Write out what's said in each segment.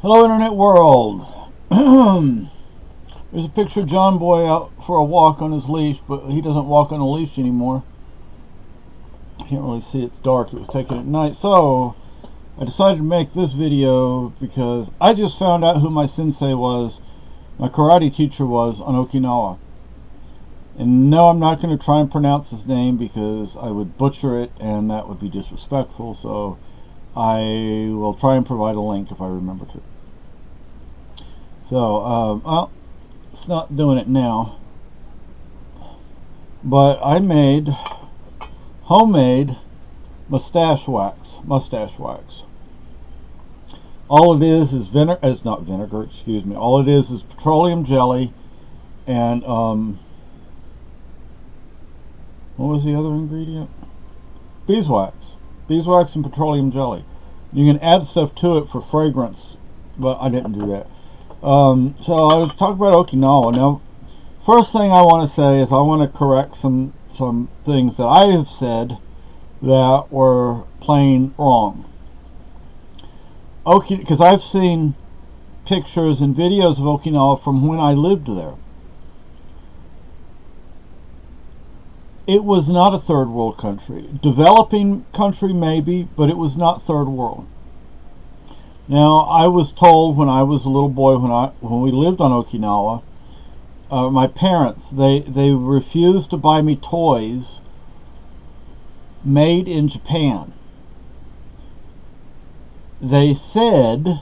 Hello, Internet world. There's a picture of John Boy out for a walk on his leash, but he doesn't walk on a leash anymore. Can't really see, it's dark. It was taken at night. So I decided to make this video because I just found out who my sensei was, my karate teacher was, on Okinawa. And no, I'm not going to try and pronounce his name because I would butcher it and that would be disrespectful. So I will try and provide a link if I remember to. So, well, it's not doing it now. But I made homemade mustache wax. All it is vinegar. It's not vinegar, excuse me. All it is petroleum jelly and what was the other ingredient? Beeswax. Beeswax and petroleum jelly. You can add stuff to it for fragrance, but I didn't do that. So I was talking about Okinawa. Now, first thing I want to say is I want to correct some things that I have said that were plain wrong. Because I've seen pictures and videos of Okinawa from when I lived there. It was not a third world country. Developing country maybe, but it was not third world. Now, I was told when I was a little boy, when we lived on Okinawa, my parents, they refused to buy me toys made in Japan. They said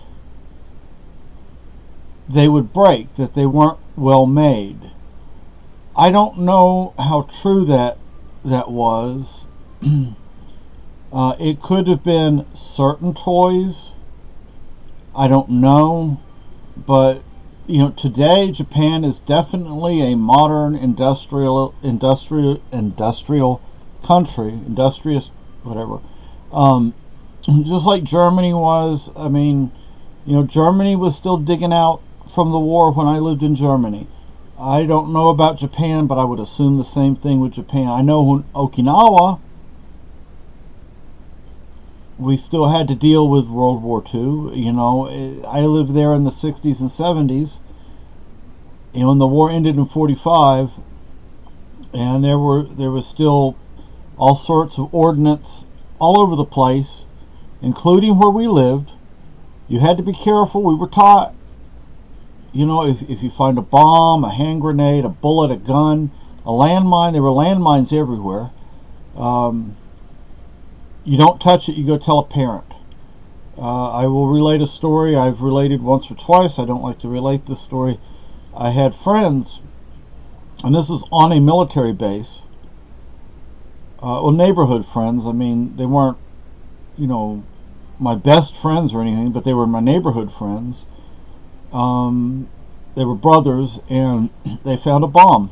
they would break, that they weren't well made. I don't know how true that was. It could have been certain toys. I don't know, but you know, today Japan is definitely a modern industrial country, industrious, whatever. Just like Germany was. I mean, you know, Germany was still digging out from the war when I lived in Germany. I don't know about Japan, but I would assume the same thing with Japan. I know when Okinawa, we still had to deal with World War II. You know, I lived there in the 60s and 70s. And when the war ended in 45, and there was still all sorts of ordnance all over the place, including where we lived. You had to be careful. We were taught, you know, if you find a bomb, a hand grenade, a bullet, a gun, a landmine, there were landmines everywhere. You don't touch it, you go tell a parent. I will relate a story I've related once or twice. I don't like to relate this story. I had friends, and this was on a military base. Well, neighborhood friends. I mean, they weren't, you know, my best friends or anything, but they were my neighborhood friends. They were brothers, and they found a bomb.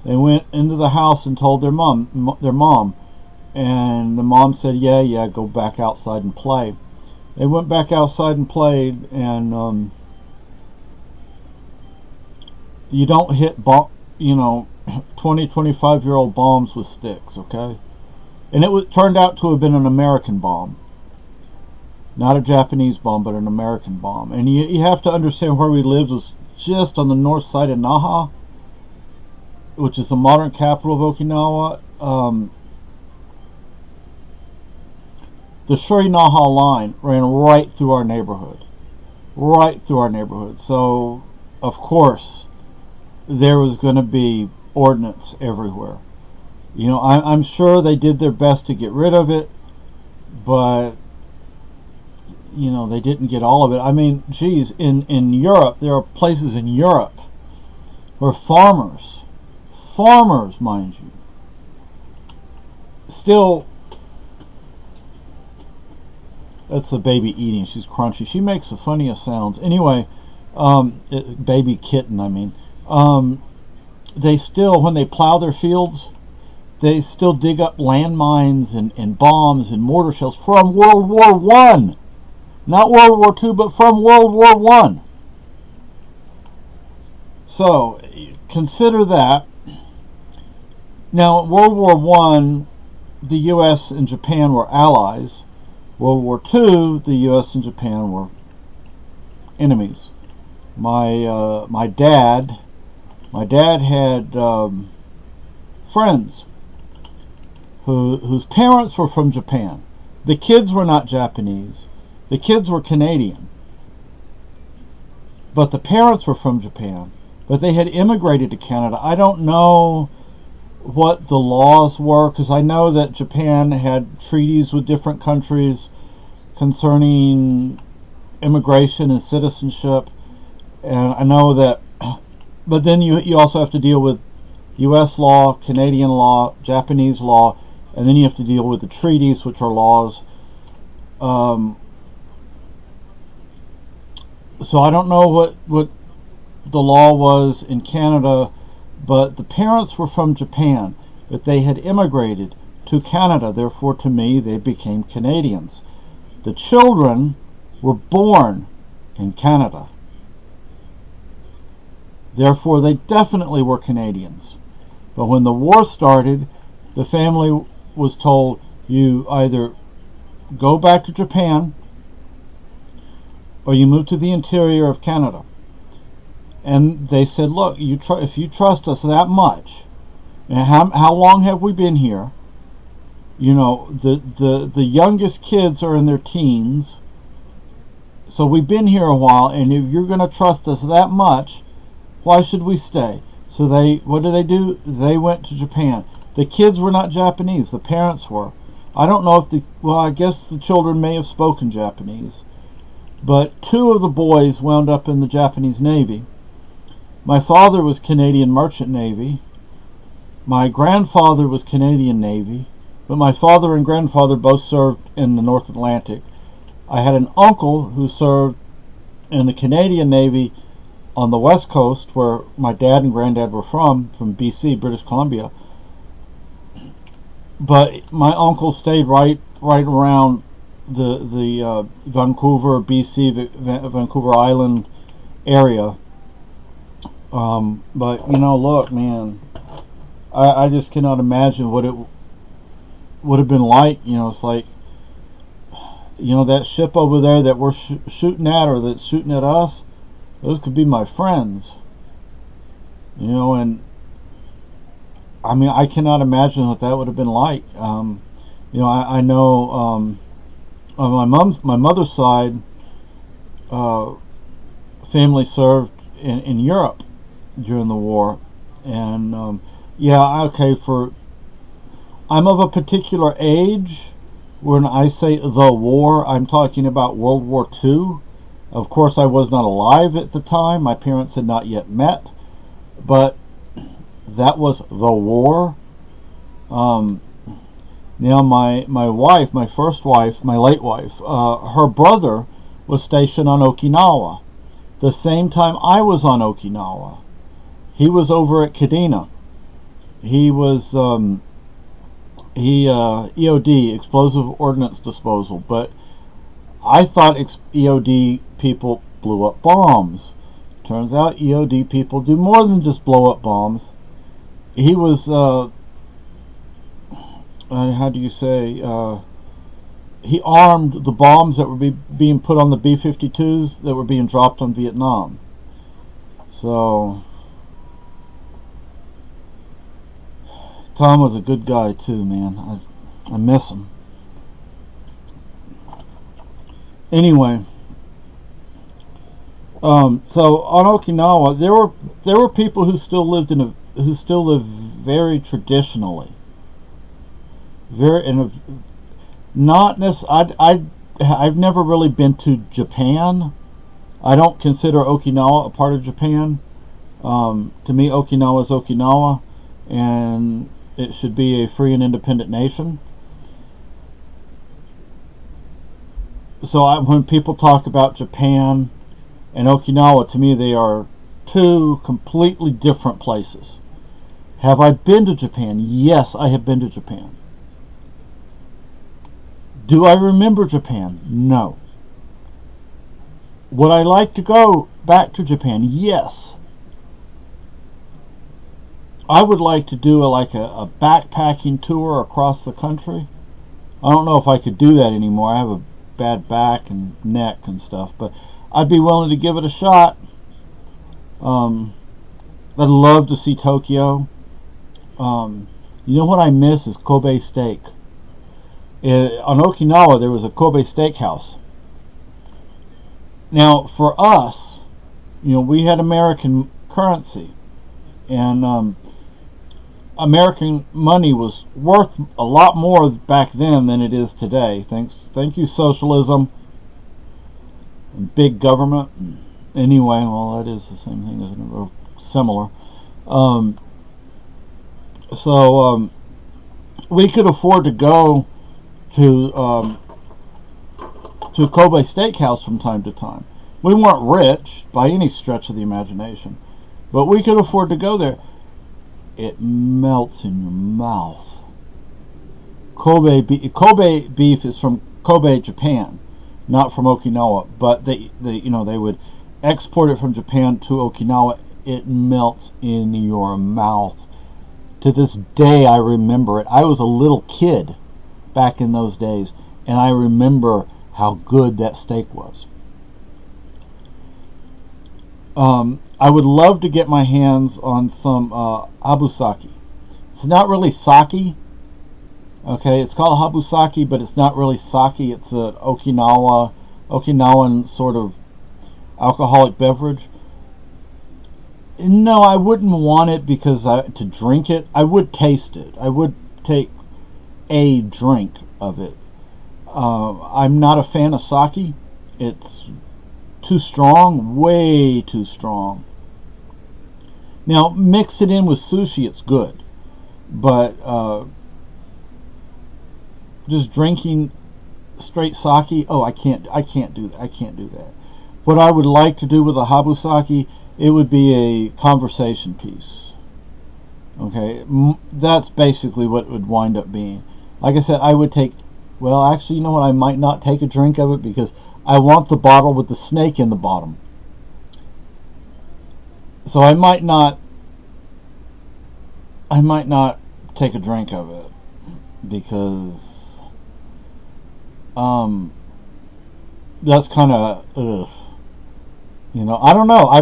They went into the house and told their mom, and the mom said, yeah, go back outside and play. They went back outside and played, and you don't hit 20, 25-year-old bombs with sticks, okay? And it turned out to have been an American bomb. Not a Japanese bomb, but an American bomb. And you have to understand where we lived was just on the north side of Naha, which is the modern capital of Okinawa. The Shuri-Naha line ran right through our neighborhood. Right through our neighborhood. So, of course, there was going to be ordnance everywhere. You know, I'm sure they did their best to get rid of it, but you know, they didn't get all of it. I mean, geez, in Europe, there are places in Europe where farmers, mind you, still, that's the baby eating. She's crunchy. She makes the funniest sounds. Anyway, baby kitten, I mean. They still, when they plow their fields, they still dig up landmines and bombs and mortar shells from World War I. Not World War II, but from World War I. So, consider that. Now, World War I, the U.S. and Japan were allies. World War II, the U.S. and Japan were enemies. My dad had friends whose parents were from Japan. The kids were not Japanese. The kids were Canadian. But the parents were from Japan. But they had immigrated to Canada. I don't know what the laws were, because I know that Japan had treaties with different countries concerning immigration and citizenship. And I know that, but then you also have to deal with U.S. law, Canadian law, Japanese law, and then you have to deal with the treaties, which are laws. So I don't know what the law was in Canada, but the parents were from Japan, but they had immigrated to Canada. Therefore, to me, they became Canadians. The children were born in Canada. Therefore, they definitely were Canadians. But when the war started, the family was told, you either go back to Japan or you move to the interior of Canada. And they said, look, if you trust us that much, and how long have we been here? You know, the youngest kids are in their teens, so we've been here a while, and if you're going to trust us that much, why should we stay? So what do? They went to Japan. The kids were not Japanese, the parents were. I don't know if I guess the children may have spoken Japanese. But 2 of the boys wound up in the Japanese Navy. My father was Canadian Merchant Navy. My grandfather was Canadian Navy. But my father and grandfather both served in the North Atlantic. I had an uncle who served in the Canadian Navy on the West Coast, where my dad and granddad were from BC, British Columbia. But my uncle stayed right around the Vancouver, BC, Vancouver Island area. But look, man, I just cannot imagine what it would have been like. It's like, that ship over there that we're shooting at, or that's shooting at us, those could be my friends. And I mean, I cannot imagine what that would have been like. I know on my mother's side, family served in Europe during the war, and I'm of a particular age. When I say the war, I'm talking about World War II. Of course, I was not alive at the time. My parents had not yet met, but that was the war. Now, my wife, my first wife, my late wife, her brother was stationed on Okinawa. The same time I was on Okinawa, he was over at Kadena. He was EOD, explosive ordnance disposal, but I thought EOD people blew up bombs. Turns out EOD people do more than just blow up bombs. He was he armed the bombs that were being put on the B-52s that were being dropped on Vietnam. So Tom was a good guy too, man. I miss him. Anyway, so on Okinawa, there were people who still live very traditionally. I've never really been to Japan. I don't consider Okinawa a part of Japan. To me, Okinawa is Okinawa, and it should be a free and independent nation. So when people talk about Japan and Okinawa, to me they are 2 completely different places. Have I been to Japan? Yes, I have been to Japan. Do I remember Japan? No. Would I like to go back to Japan? Yes. I would like to do a backpacking tour across the country. I don't know if I could do that anymore. I have a bad back and neck and stuff, but I'd be willing to give it a shot. I'd love to see Tokyo. You know what I miss is Kobe steak. On Okinawa, there was a Kobe steakhouse. Now, for us, we had American currency, and American money was worth a lot more back then than it is today. Thank you, socialism and big government. Anyway, well, that is the same thing, isn't it? Or similar. So we could afford to go to Kobe Steakhouse from time to time. We weren't rich by any stretch of the imagination, but we could afford to go there. It melts in your mouth. Kobe beef is from Kobe, Japan, not from Okinawa. But they would export it from Japan to Okinawa. It melts in your mouth. To this day, I remember it. I was a little kid back in those days, and I remember how good that steak was. I would love to get my hands on some habusaki. It's not really sake. Okay, it's called habusaki, but it's not really sake. It's an Okinawan sort of alcoholic beverage. No, I wouldn't want it because to drink it. I would taste it. I would take a drink of it. I'm not a fan of sake. It's too strong, way too strong. Now, mix it in with sushi, it's good. But just drinking straight sake, I can't do that. I can't do that. What I would like to do with a habusaki, it would be a conversation piece. Okay, that's basically what it would wind up being. Like I said, I would take, well, actually, you know what, I might not take a drink of it because I want the bottle with the snake in the bottom. So I might not take a drink of it because that's kind of I don't know. I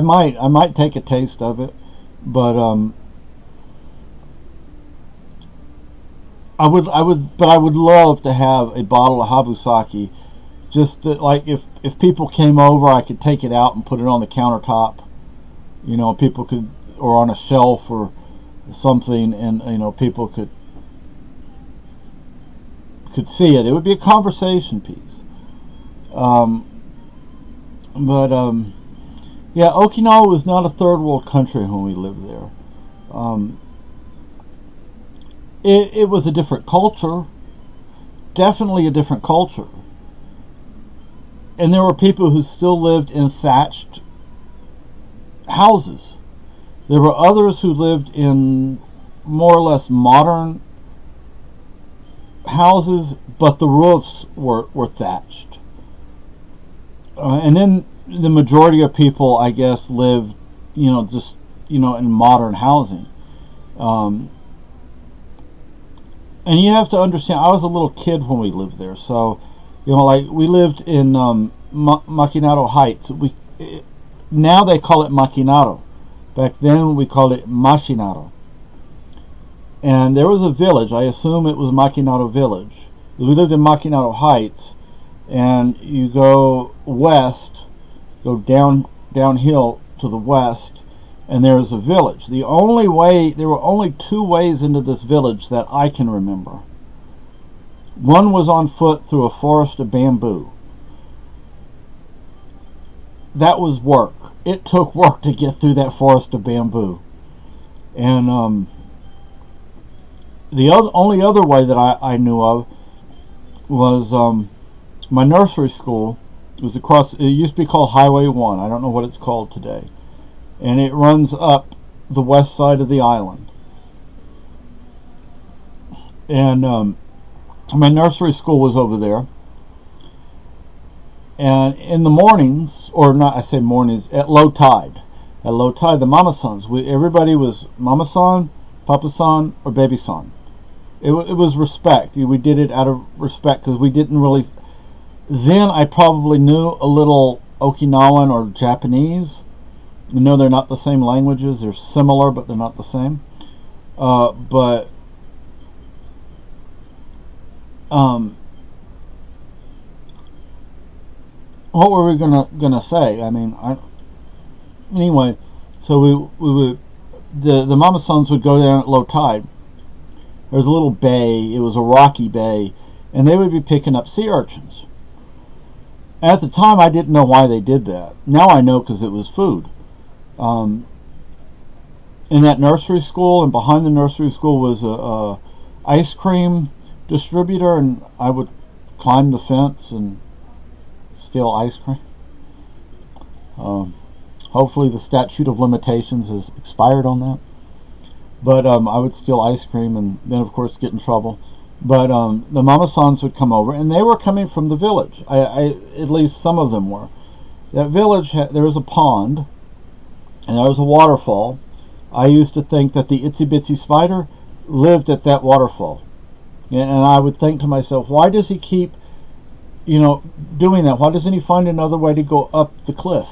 might take a taste of it, but I would love to have a bottle of habusaki. Just like if people came over, I could take it out and put it on the countertop. People could, or on a shelf or something, and people could see it. It would be a conversation piece. Yeah, Okinawa was not a third world country when we lived there. It was a different culture, definitely a different culture. And there were people who still lived in thatched houses. There were others who lived in more or less modern houses, but the roofs were thatched. And then the majority of people, I guess, lived, just, in modern housing. And you have to understand, I was a little kid when we lived there, so, like, we lived in Makinado Heights. Now they call it Makinado. Back then we called it Mashinado. And there was a village, I assume it was Makinado Village. We lived in Makinado Heights, and you go west, go downhill to the west, and there's a village. There were only two ways into this village that I can remember. One was on foot through a forest of bamboo. That was work. It took work to get through that forest of bamboo. And the only other way that I knew of was my nursery school. It was across, it used to be called Highway 1. I don't know what it's called today. And it runs up the west side of the island. And my nursery school was over there. And in the mornings, or not, I say mornings, at low tide, the mama-sons, everybody was mama-san, papa-san, or baby-san. It was respect. We did it out of respect because we didn't really. Then I probably knew a little Okinawan or Japanese. No, they're not the same languages. They're similar, but they're not the same. But what were we gonna say? I mean, anyway. So we would the mama sons would go down at low tide. There was a little bay. It was a rocky bay, and they would be picking up sea urchins. At the time, I didn't know why they did that. Now I know because it was food. In that nursery school, and behind the nursery school was a ice cream distributor, and I would climb the fence and steal ice cream. Hopefully the statute of limitations has expired on that. But I would steal ice cream and then, of course, get in trouble. But the mama sons would come over, and they were coming from the village. At least some of them were. That village, there was a pond, and there was a waterfall. I used to think that the itsy bitsy spider lived at that waterfall. And I would think to myself, why does he keep, doing that? Why doesn't he find another way to go up the cliff?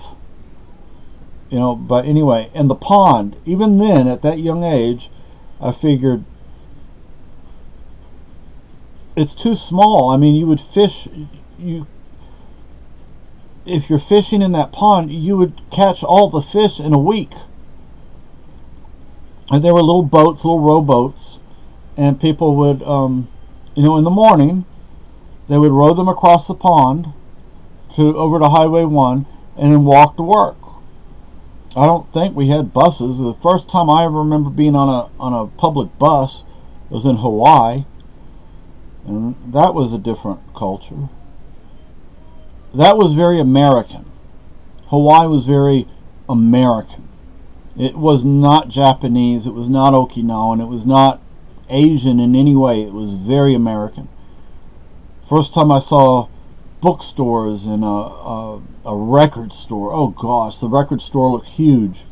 But anyway, and the pond, even then, at that young age, I figured it's too small. I mean, you would fish, if you're fishing in that pond, you would catch all the fish in a week. And there were little boats, little rowboats, and people would, in the morning, they would row them across the pond over to Highway 1 and then walk to work. I don't think we had buses. The first time I ever remember being on a public bus was in Hawaii, and that was a different culture. That was very American. Hawaii was very American. It was not Japanese. It was not Okinawan. It was not Asian in any way. It was very American. First time I saw bookstores and a record store. Oh gosh, the record store looked huge.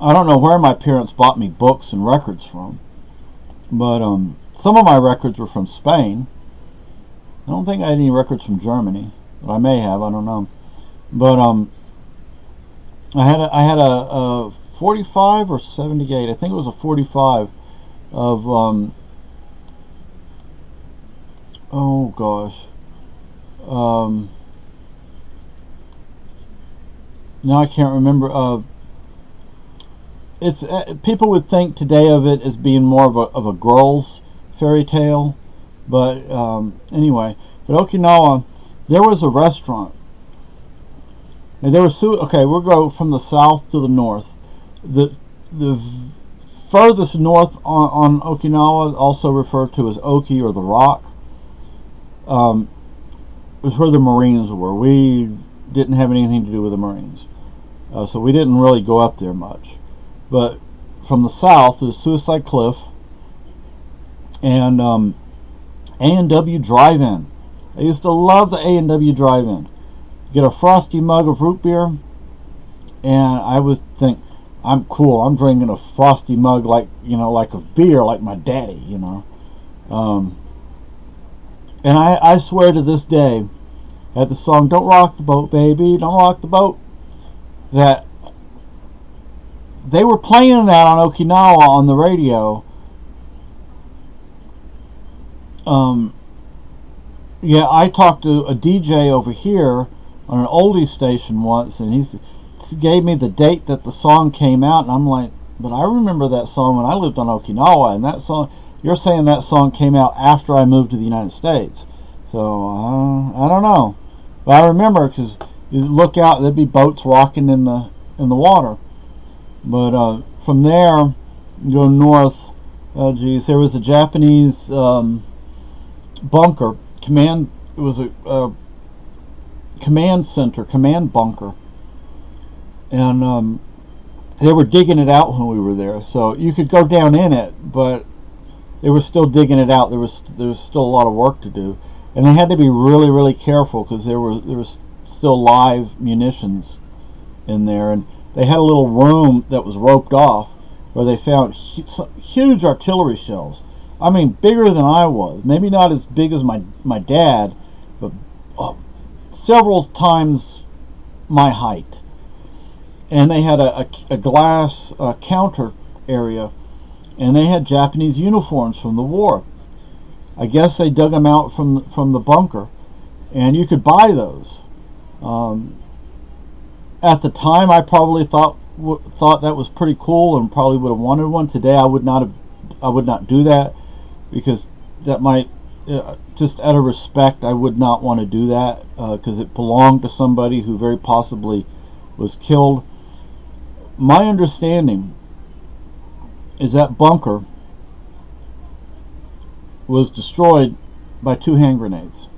I don't know where my parents bought me books and records from, but some of my records were from Spain. I don't think I had any records from Germany, but I may have. I don't know. But I had a 45 or 78. I think it was a 45 of oh gosh. Now I can't remember. It's people would think today of it as being more of a girl's fairy tale, but anyway. But Okinawa, there was a restaurant. And there was okay. We'll go from the south to the north. The furthest north on Okinawa, also referred to as Oki or the Rock, was where the Marines were. We didn't have anything to do with the Marines, so we didn't really go up there much. But from the south, there's Suicide Cliff and A&W Drive-In. I used to love the A&W Drive-In. Get a frosty mug of root beer, and I would think, I'm cool. I'm drinking a frosty mug like of beer, like my daddy, And I swear to this day, at the song "Don't Rock the Boat, Baby, Don't Rock the Boat," that they were playing that on Okinawa on the radio. Yeah, I talked to a DJ over here on an oldies station once, and he gave me the date that the song came out, and I'm like, but I remember that song when I lived on Okinawa, and that song, you're saying that song came out after I moved to the United States. So, I don't know. But I remember, because you look out, there'd be boats rocking in the water. But from there, you go north, there was a Japanese bunker, it was a command center, command bunker. And they were digging it out when we were there. So you could go down in it, but they were still digging it out. There was still a lot of work to do. And they had to be really, really careful because there was still live munitions in there. And they had a little room that was roped off where they found huge artillery shells. I mean, bigger than I was. Maybe not as big as my dad, but several times my height, and they had a glass counter area, and they had Japanese uniforms from the war. I guess they dug them out from the bunker, and you could buy those. At the time, I probably thought that was pretty cool, and probably would have wanted one. Today, I would not do that, because that might, just out of respect, I would not want to do that, because it belonged to somebody who very possibly was killed. My understanding is that bunker was destroyed by 2 hand grenades.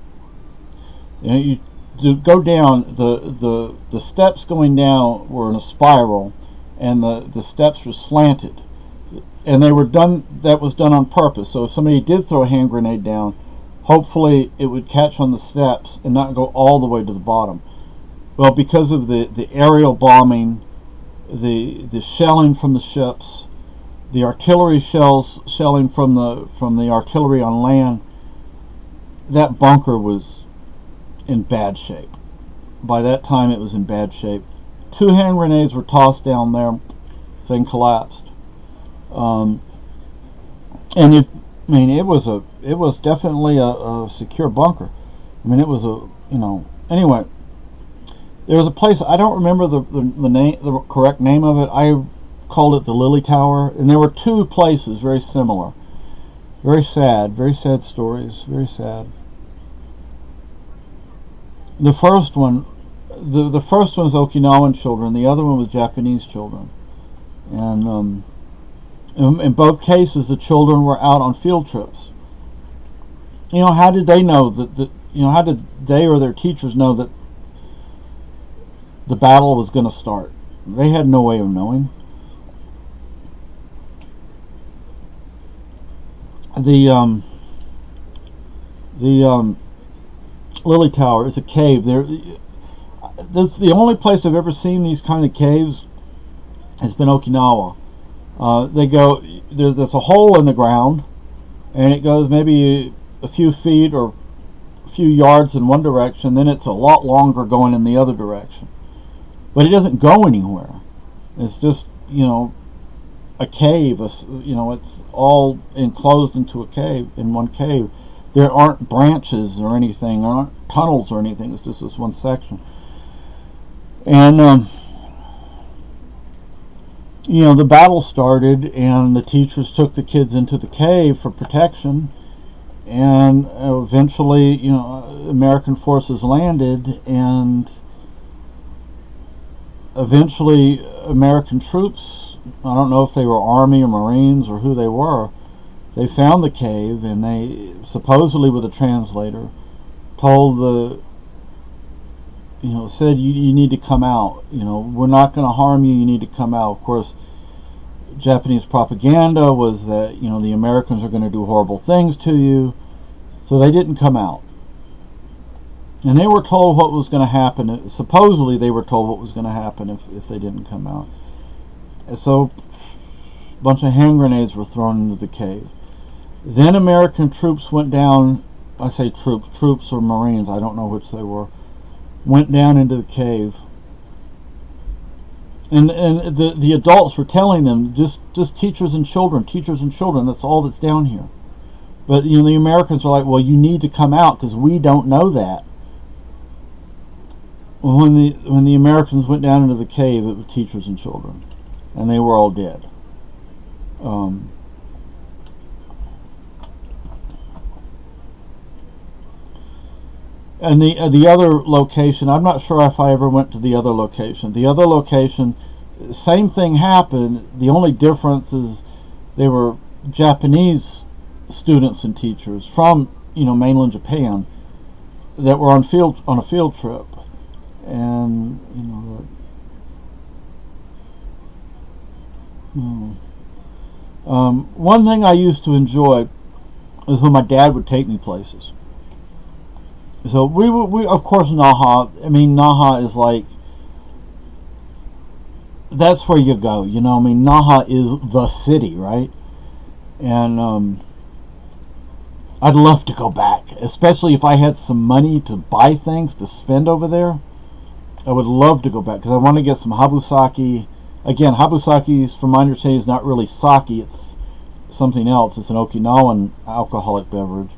You to go down, the steps going down were in a spiral, and the steps were slanted, and they were done. That was done on purpose. So if somebody did throw a hand grenade down, hopefully it would catch on the steps and not go all the way to the bottom. Well, because of the aerial bombing, the shelling from the ships, the artillery shelling from the artillery on land, that bunker was in bad shape. By that time, it was in bad shape. 2 hand grenades were tossed down there, thing collapsed. And it was definitely a secure bunker. I mean, it was anyway. There was a place, I don't remember the correct name of it. I called it the Lily Tower, and there were 2 places very similar. Very sad stories, very sad. The first one was Okinawan children. The other one was Japanese children, and in both cases, the children were out on field trips. How did they know how did they or their teachers know that the battle was going to start? They had no way of knowing. The Lily Tower is a cave. That's the only place I've ever seen these kind of caves. Has been Okinawa. There's a hole in the ground, and it goes maybe a few feet or a few yards in one direction. Then it's a lot longer going in the other direction. But it doesn't go anywhere. It's just a cave. It's all enclosed into a cave, in one cave. There aren't branches or anything. There aren't tunnels or anything. It's just this one section. And the battle started, and the teachers took the kids into the cave for protection. And eventually, American forces landed, and eventually American troops, I don't know if they were Army or Marines or who they were, they found the cave, and they, supposedly with a translator, told said, you need to come out. We're not going to harm you. You need to come out. Of course, Japanese propaganda was that, the Americans are going to do horrible things to you. So they didn't come out. And they were told what was going to happen. Supposedly they were told what was going to happen if they didn't come out. And so a bunch of hand grenades were thrown into the cave. Then American troops went down. I say troops or Marines, I don't know which they were, went down into the cave. And the adults were telling them, just teachers and children, that's all that's down here. But the Americans were like, well, you need to come out because we don't know that. When the Americans went down into the cave, it was teachers and children, and they were all dead. And the other location, I'm not sure if I ever went to the other location. The other location, same thing happened. The only difference is they were Japanese students and teachers from mainland Japan that were on a field trip, and one thing I used to enjoy was when my dad would take me places. So we of course, Naha. I mean, Naha is like, that's where you go. Naha is the city, right? And I'd love to go back, especially if I had some money to buy things to spend over there. I would love to go back because I want to get some habusaki. Again, habusaki, from my understanding, is not really sake. It's something else. It's an Okinawan alcoholic beverage.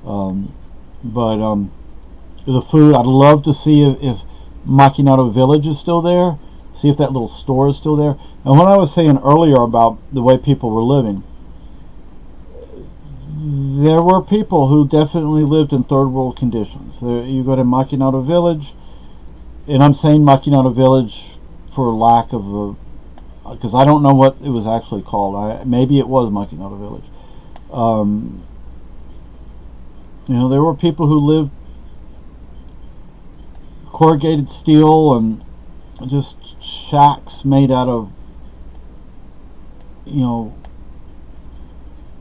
But the food, I'd love to see if Makinato Village is still there. See if that little store is still there. And what I was saying earlier about the way people were living, there were people who definitely lived in third world conditions. You go to Makinato Village, and I'm saying Makinato Village for lack of a, because I don't know what it was actually called. Maybe it was Makinato Village. There were people who lived corrugated steel and just shacks made out of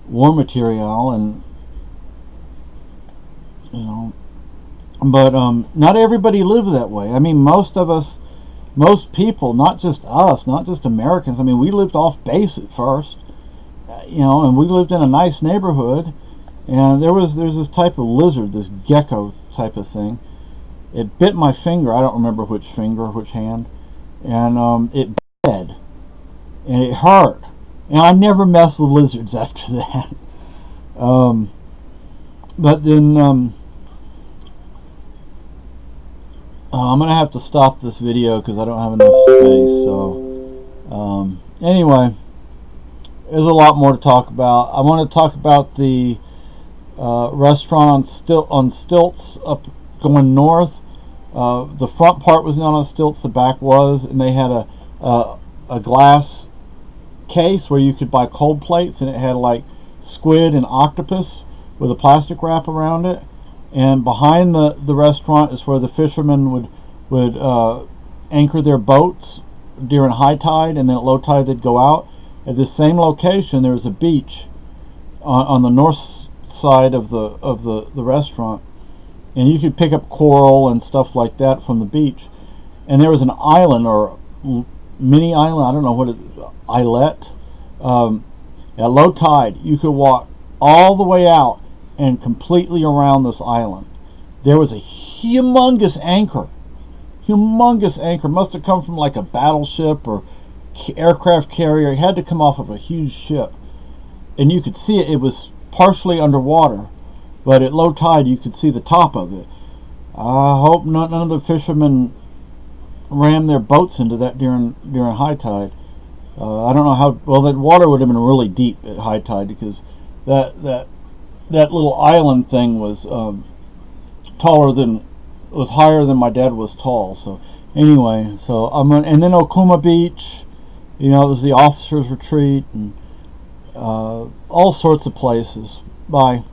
war material, and but not everybody lived that way. I mean, most people, not just us, not just Americans. I mean, we lived off base at first, and we lived in a nice neighborhood, and there's this type of lizard, this gecko type of thing. It bit my finger. I don't remember which finger, which hand, and it bled, and it hurt. And I never messed with lizards after that. But then I'm going to have to stop this video because I don't have enough space. So anyway, there's a lot more to talk about. I want to talk about the restaurant on stilts up going north. The front part was not on stilts, the back was, and they had a glass case where you could buy cold plates, and it had like squid and octopus with a plastic wrap around it. And behind the restaurant is where the fishermen would anchor their boats during high tide, and then at low tide they'd go out. At this same location, there was a beach on the north side of the restaurant, and you could pick up coral and stuff like that from the beach. And there was an island or mini island, I don't know what it is, islet. At low tide, you could walk all the way out and completely around this island. There was a humongous anchor. Must have come from like a battleship or aircraft carrier. It had to come off of a huge ship, and you could see it. It was partially underwater, but at low tide you could see the top of it. I hope none of the fishermen rammed their boats into that during high tide. I don't know how well that water would have been really deep at high tide, because that little island thing was higher than my dad was tall. So anyway, and then Okuma Beach, there's the officers retreat and all sorts of places. Bye.